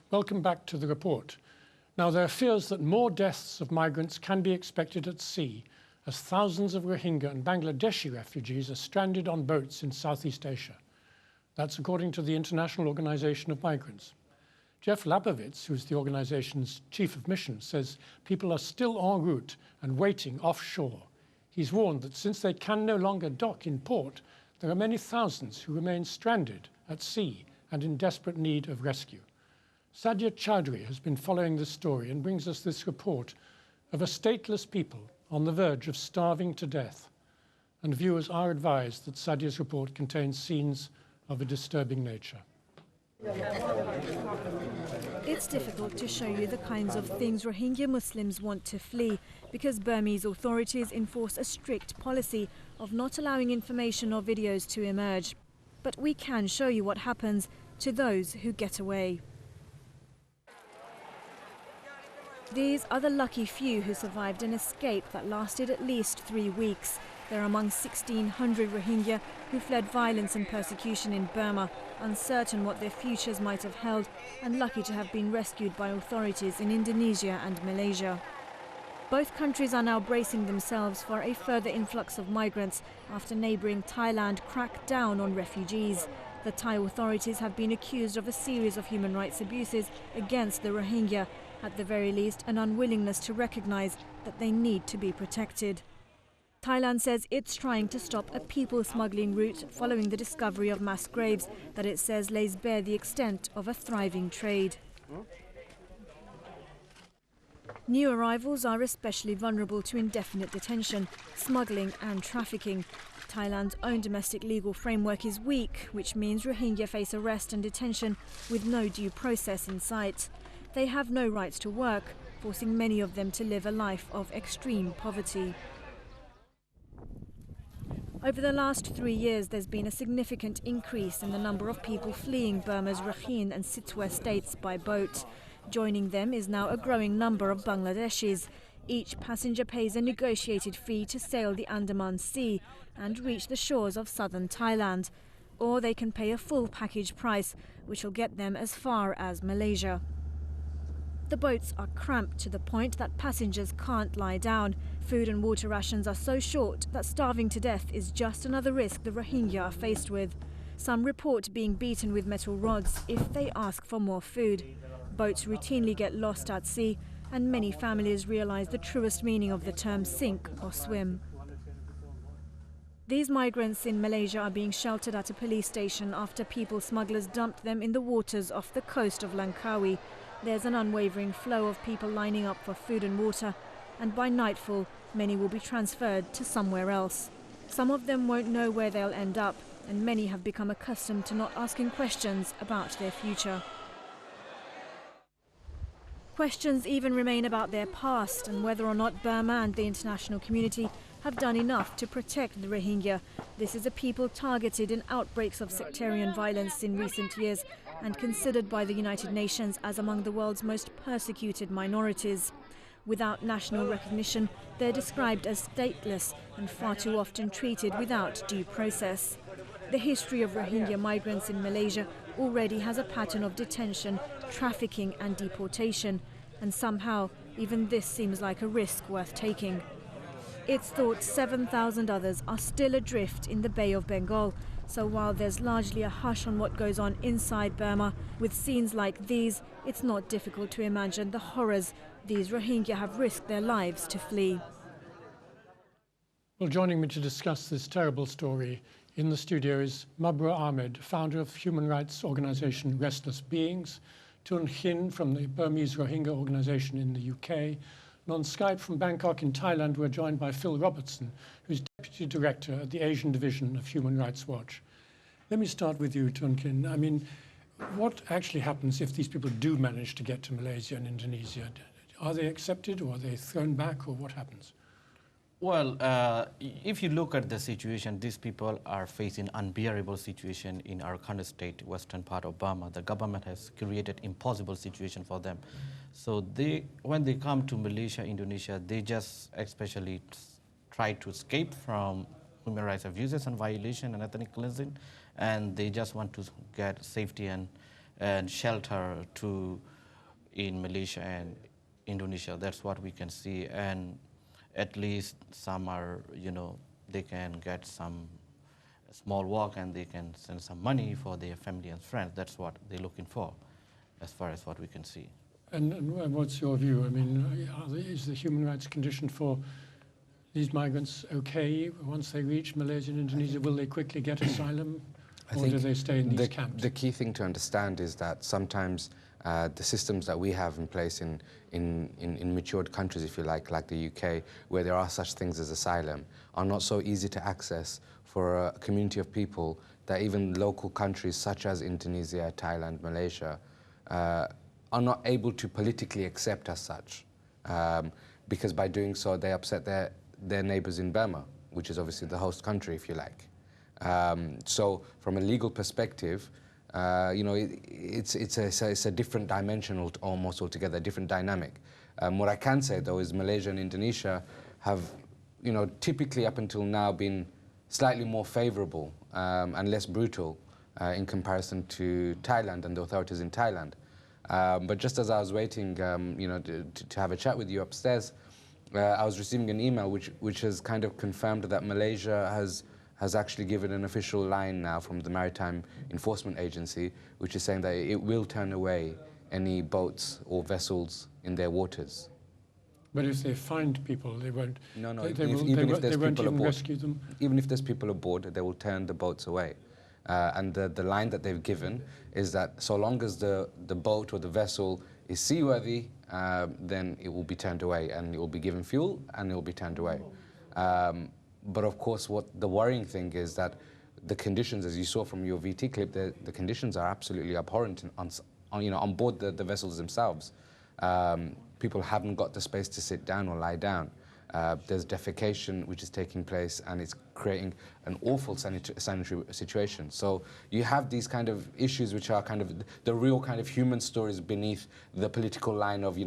Welcome back to the report. Now, there are fears that more deaths of migrants can be expected at sea, as thousands of Rohingya and Bangladeshi refugees are stranded on boats in Southeast Asia. That's according to the International Organization of Migrants. Jeff Labovitz, who's the organization's chief of mission, says people are still en route and waiting offshore. He's warned that since they can no longer dock in port, there are many thousands who remain stranded at sea and in desperate need of rescue. Sadia Chowdhury has been following this story and brings us this report of a stateless people on the verge of starving to death. And viewers are advised that Sadia's report contains scenes of a disturbing nature. It's difficult to show you the kinds of things Rohingya Muslims want to flee because Burmese authorities enforce a strict policy of not allowing information or videos to emerge. But we can show you what happens to those who get away. These are the lucky few who survived an escape that lasted at least 3 weeks. They're among 1,600 Rohingya who fled violence and persecution in Burma, uncertain what their futures might have held and lucky to have been rescued by authorities in Indonesia and Malaysia. Both countries are now bracing themselves for a further influx of migrants after neighbouring Thailand cracked down on refugees. The Thai authorities have been accused of a series of human rights abuses against the Rohingya, at the very least an unwillingness to recognise that they need to be protected. Thailand says it's trying to stop a people smuggling route following the discovery of mass graves that it says lays bare the extent of a thriving trade. New arrivals are especially vulnerable to indefinite detention, smuggling and trafficking. Thailand's own domestic legal framework is weak, which means Rohingya face arrest and detention with no due process in sight. They have no rights to work, forcing many of them to live a life of extreme poverty. Over the last 3 years, there's been a significant increase in the number of people fleeing Burma's Rakhine and Sitwe states by boat. Joining them is now a growing number of Bangladeshis. Each passenger pays a negotiated fee to sail the Andaman Sea and reach the shores of southern Thailand. Or they can pay a full package price, which will get them as far as Malaysia. The boats are cramped to the point that passengers can't lie down. Food and water rations are so short that starving to death is just another risk the Rohingya are faced with. Some report being beaten with metal rods if they ask for more food. Boats routinely get lost at sea, and many families realise the truest meaning of the term sink or swim. These migrants in Malaysia are being sheltered at a police station after people smugglers dumped them in the waters off the coast of Langkawi. There's an unwavering flow of people lining up for food and water, and by nightfall, many will be transferred to somewhere else. Some of them won't know where they'll end up, and many have become accustomed to not asking questions about their future. Questions even remain about their past and whether or not Burma and the international community have done enough to protect the Rohingya. This is a people targeted in outbreaks of sectarian violence in recent years and considered by the United Nations as among the world's most persecuted minorities. Without national recognition, they're described as stateless and far too often treated without due process. The history of Rohingya migrants in Malaysia already has a pattern of detention, trafficking and deportation, and somehow even this seems like a risk worth taking. It's thought 7,000 others are still adrift in the Bay of Bengal, so while there's largely a hush on what goes on inside Burma, with scenes like these, it's not difficult to imagine the horrors these Rohingya have risked their lives to flee. Well, joining me to discuss this terrible story in the studio is Mabrur Ahmed, founder of human rights organization Restless Beings, Tun Khin from the Burmese Rohingya Organisation in the UK, and on Skype from Bangkok in Thailand, we're joined by Phil Robertson, who's Deputy Director at the Asian Division of Human Rights Watch. Let me start with you, Tun Khin. I mean, what actually happens if these people do manage to get to Malaysia and Indonesia? Are they accepted, or are they thrown back, or what happens? Well, if you look at the situation, these people are facing unbearable situation in our Rakhine state, western part of Burma. The government has created impossible situation for them. So when they come to Malaysia, Indonesia, they just especially try to escape from human rights abuses and violation and ethnic cleansing, and they just want to get safety and shelter to in Malaysia and Indonesia. That's what we can see. And at least some are, they can get some small work and they can send some money for their family and friends. That's what they're looking for, as far as what we can see. And what's your view? I mean, is the human rights condition for these migrants okay once they reach Malaysia and Indonesia? Will they quickly get asylum, or do they stay in these camps? The key thing to understand is that sometimes the systems that we have in place in matured countries, if you like the UK, where there are such things as asylum, are not so easy to access for a community of people that even local countries such as Indonesia, Thailand, Malaysia, are not able to politically accept as such, because by doing so they upset their neighbours in Burma, which is obviously the host country, if you like. So from a legal perspective, it's a different dimension almost altogether, a different dynamic. What I can say though is Malaysia and Indonesia have, typically up until now been slightly more favourable and less brutal in comparison to Thailand and the authorities in Thailand. But just as I was waiting, to have a chat with you upstairs, I was receiving an email which has kind of confirmed that Malaysia has actually given an official line now from the Maritime Enforcement Agency, which is saying that it will turn away any boats or vessels in their waters. But if they find people, they won't. No, They won't even rescue them. Even if there's people aboard, they will turn the boats away. And the line that they've given is that so long as the boat or the vessel is seaworthy, then it will be turned away, and it will be given fuel, and it will be turned away. But of course, what the worrying thing is that the conditions, as you saw from your VT clip, the conditions are absolutely abhorrent on board the vessels themselves. People haven't got the space to sit down or lie down. There's defecation which is taking place, and it's creating an awful sanitary situation. So you have these kind of issues which are kind of the real kind of human stories beneath the political line of,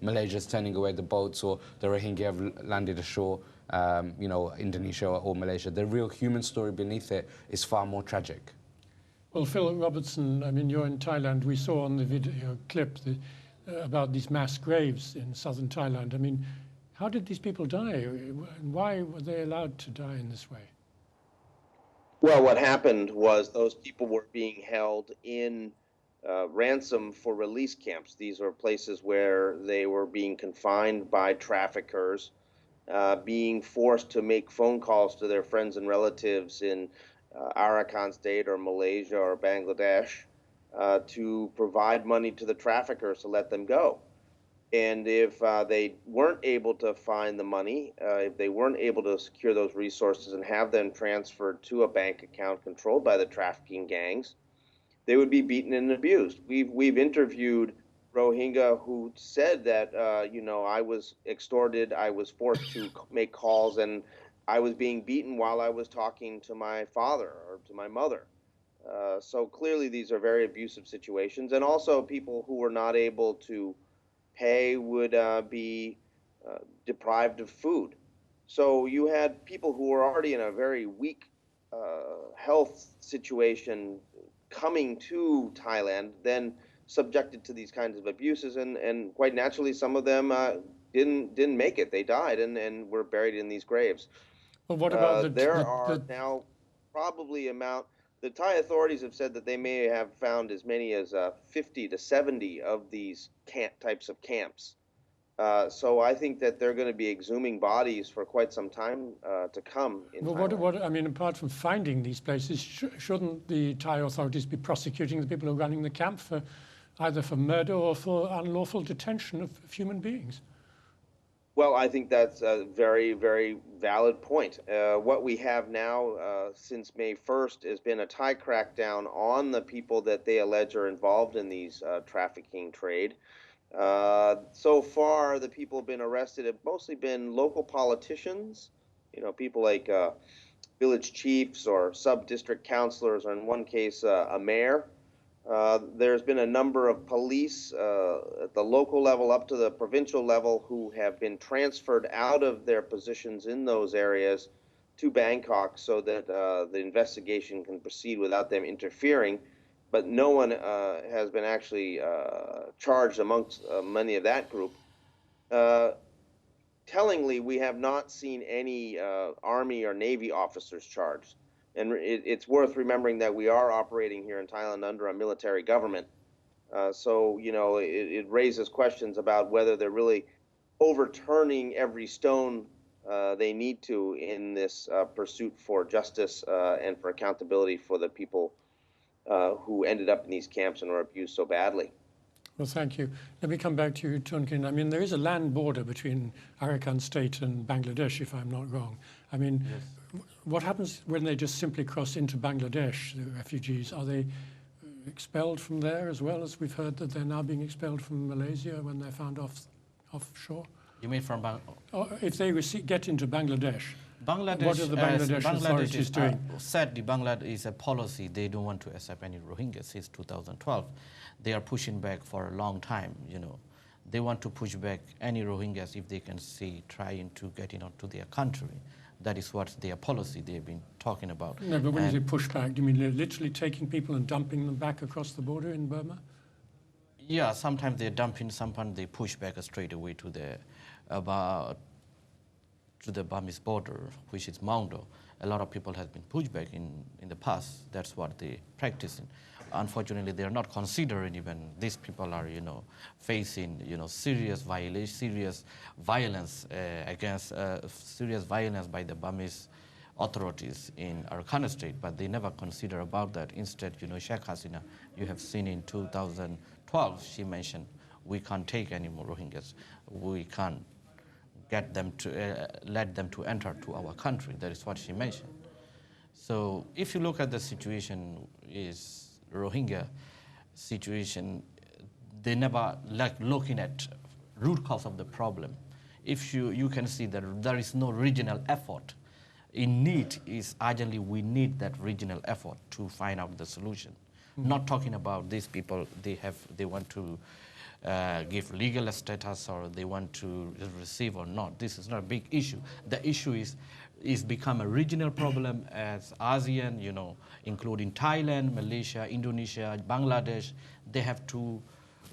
Malaysia's turning away the boats, or the Rohingya have landed ashore, Indonesia or Malaysia. The real human story beneath it is far more tragic. Well, Phil Robertson, I mean, you're in Thailand. We saw on the video clip about these mass graves in southern Thailand. I mean, how did these people die, and why were they allowed to die in this way? Well, what happened was those people were being held in ransom for release camps. These are places where they were being confined by traffickers, being forced to make phone calls to their friends and relatives in Arakan State or Malaysia or Bangladesh to provide money to the traffickers to let them go. And if they weren't able to find the money, if they weren't able to secure those resources and have them transferred to a bank account controlled by the trafficking gangs, they would be beaten and abused. We've interviewed Rohingya who said that, I was extorted, I was forced to make calls, and I was being beaten while I was talking to my father or to my mother. So clearly these are very abusive situations. And also people who were not able to pay would be deprived of food. So you had people who were already in a very weak health situation coming to Thailand, then subjected to these kinds of abuses, and quite naturally some of them didn't make it. They died and were buried in these graves. Well, what about now probably the Thai authorities have said that they may have found as many as 50 to 70 of these types of camps. So I think that they're going to be exhuming bodies for quite some time to come in Thailand. I mean, apart from finding these places, shouldn't the Thai authorities be prosecuting the people who are running the camp for either for murder or for unlawful detention of human beings? Well, I think that's a very, very valid point. What we have now since May 1st has been a Thai crackdown on the people that they allege are involved in these trafficking trade. So far, the people have been arrested have mostly been local politicians, people like village chiefs or sub-district councilors, or in one case, a mayor. There's been a number of police at the local level up to the provincial level who have been transferred out of their positions in those areas to Bangkok so that the investigation can proceed without them interfering. but no one has been actually charged amongst many of that group. Tellingly, we have not seen any Army or Navy officers charged. And it's worth remembering that we are operating here in Thailand under a military government. So, you know, it raises questions about whether they're really overturning every stone they need to in this pursuit for justice and for accountability for the people who ended up in these camps and were abused so badly. Well, thank you. Let me come back to you, Tun Khin. I mean, there is a land border between Arakan State and Bangladesh, if I'm not wrong. I mean, yes. What happens when they just simply cross into Bangladesh, the refugees? Are they expelled from there as well, as we've heard that they're now being expelled from Malaysia when they're found offshore? You mean from if they get into Bangladesh, Bangladesh, what are the Bangladesh authorities doing? Sadly, Bangladesh is a policy. They don't want to accept any Rohingyas since 2012. They are pushing back for a long time, you know. They want to push back any Rohingyas if they can see trying to get into their country. That is what their policy they've been talking about. No, but when you say push back, do you mean literally taking people and dumping them back across the border in Burma? Yeah, sometimes they're dumping, sometimes they push back straight away to the Burmese border, which is Maundo. A lot of people have been pushed back in the past. That's what they're practicing. Unfortunately, they are not considering even these people are, you know, facing, you know, serious violence, serious violence by the Burmese authorities in Arakan State, but they never consider about that. Instead, you know, Sheikh Hasina, you have seen in 2012, she mentioned, we can't take any more Rohingyas. We can't get them to, let them to enter to our country. That is what she mentioned. So if you look at the situation is Rohingya situation, they never like looking at root cause of the problem. If you can see that there is no regional effort. In need is urgently we need that regional effort to find out the solution. Mm-hmm. Not talking about these people, they want to give legal status or they want to receive or not. This is not a big issue. The issue is become a regional problem as ASEAN, you know, including Thailand, Malaysia, Indonesia, Bangladesh. They have to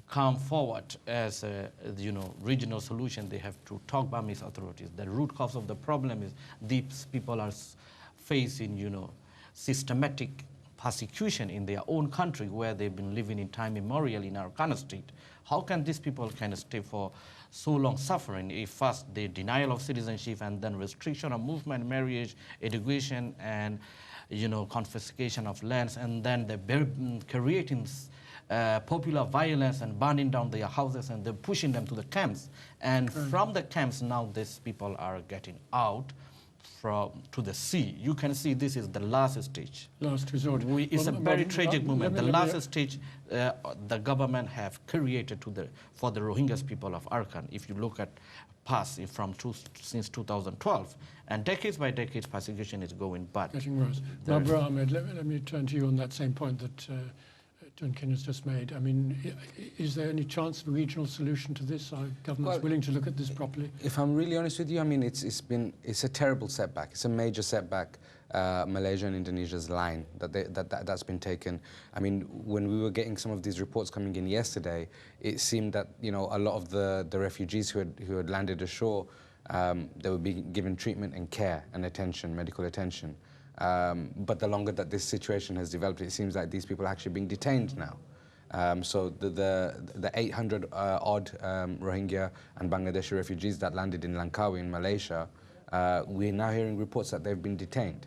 come forward as a, you know, regional solution. They have to talk Burmese authorities. The root cause of the problem is these people are facing, you know, systematic persecution in their own country where they've been living in time immemorial in our kind of state. How can these people kind of stay for so long suffering if first the denial of citizenship and then restriction of movement, marriage, education, and, you know, confiscation of lands, and then they're creating popular violence and burning down their houses and they're pushing them to the camps. And from the camps now these people are getting out to the sea. You can see this is the last stage. Last resort. It's a very tragic moment. The last stage the government have created for the Rohingyas people of Arakan. If you look at past since 2012, and decades by decades persecution is going bad. Getting worse. Mabrur Ahmed, let me turn to you on that same point that Tun Khin has just made. I mean, is there any chance of a regional solution to this? Are governments willing to look at this properly? If I'm really honest with you, I mean, it's a terrible setback. It's a major setback. Malaysia and Indonesia's line that's been taken. I mean, when we were getting some of these reports coming in yesterday, it seemed that, you know, a lot of the refugees who had landed ashore, they were being given treatment and care and attention, medical attention. But the longer that this situation has developed, it seems like these people are actually being detained now. So the 800 odd Rohingya and Bangladeshi refugees that landed in Langkawi in Malaysia, we're now hearing reports that they've been detained.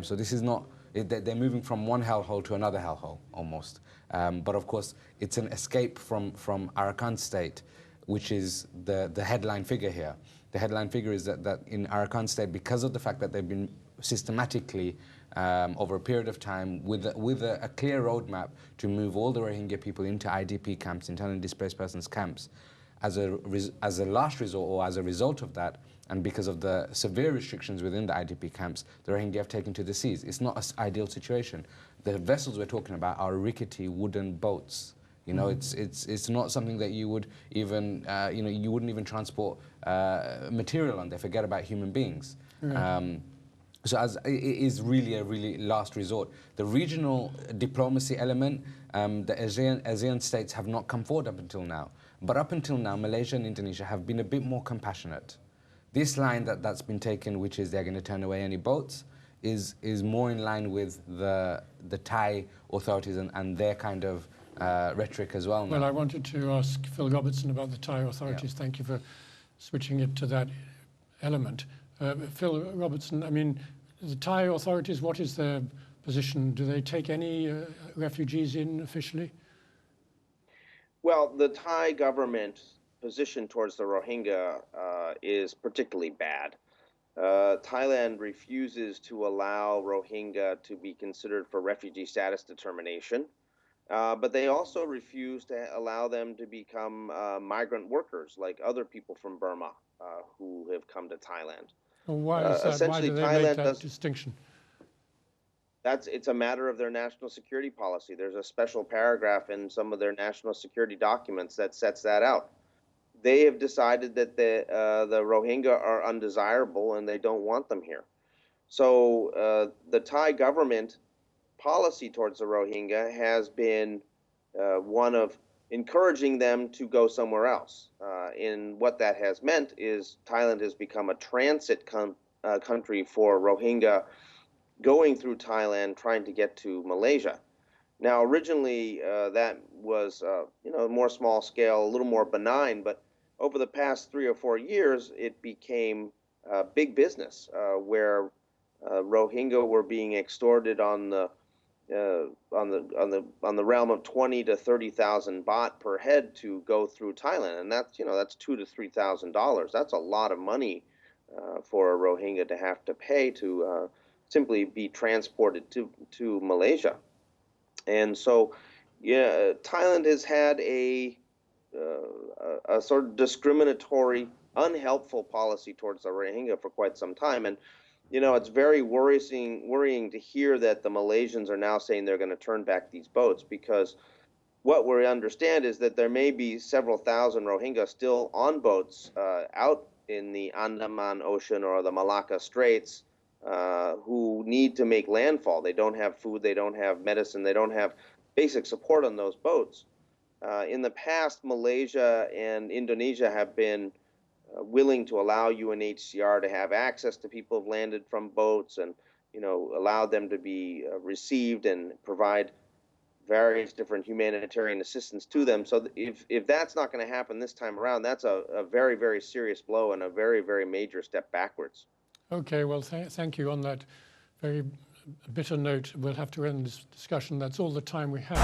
So this is not, they're moving from one hellhole to another hellhole almost. But of course, it's an escape from Arakan State, which is the headline figure here. The headline figure is that in Arakan State, because of the fact that they've been systematically over a period of time with a clear roadmap to move all the Rohingya people into IDP camps, internally displaced persons camps, as a last resort or as a result of that, and because of the severe restrictions within the IDP camps, the Rohingya have taken to the seas. It's not an ideal situation. The vessels we're talking about are rickety wooden boats. You know, it's not something that you would even, you know, you wouldn't even transport material on there. Forget about human beings. So it is really a really last resort. The regional diplomacy element, the ASEAN states have not come forward up until now. But up until now, Malaysia and Indonesia have been a bit more compassionate. This line that's been taken, which is they're going to turn away any boats, is more in line with the Thai authorities and their kind of rhetoric as well now. Well, I wanted to ask Phil Robertson about the Thai authorities. Yeah. Thank you for switching it to that element. Phil Robertson, I mean, the Thai authorities, what is their position? Do they take any refugees in officially? Well, the Thai government position towards the Rohingya is particularly bad. Thailand refuses to allow Rohingya to be considered for refugee status determination, but they also refuse to allow them to become migrant workers like other people from Burma who have come to Thailand. Well, why is that? Why do they make that distinction? It's a matter of their national security policy. There's a special paragraph in some of their national security documents that sets that out. They have decided that the Rohingya are undesirable and they don't want them here. So the Thai government policy towards the Rohingya has been one of encouraging them to go somewhere else. And what that has meant is Thailand has become a transit country for Rohingya going through Thailand, trying to get to Malaysia. Now, originally, that was, more small scale, a little more benign, but over the past 3 or 4 years, it became big business where Rohingya were being extorted on the realm of 20 to 30,000 baht per head to go through Thailand, and that's $2,000 to $3,000. That's a lot of money for a Rohingya to have to pay to simply be transported to Malaysia. And so, yeah, Thailand has had a sort of discriminatory, unhelpful policy towards the Rohingya for quite some time. And, it's very worrying to hear that the Malaysians are now saying they're going to turn back these boats, because what we understand is that there may be several thousand Rohingya still on boats out in the Andaman Ocean or the Malacca Straits who need to make landfall. They don't have food, they don't have medicine, they don't have basic support on those boats. In the past, Malaysia and Indonesia have been willing to allow UNHCR to have access to people who've landed from boats and, allow them to be received and provide various different humanitarian assistance to them. So if that's not going to happen this time around, that's a very, very serious blow and a very, very major step backwards. Okay, well, thank you. On that very bitter note, we'll have to end this discussion. That's all the time we have.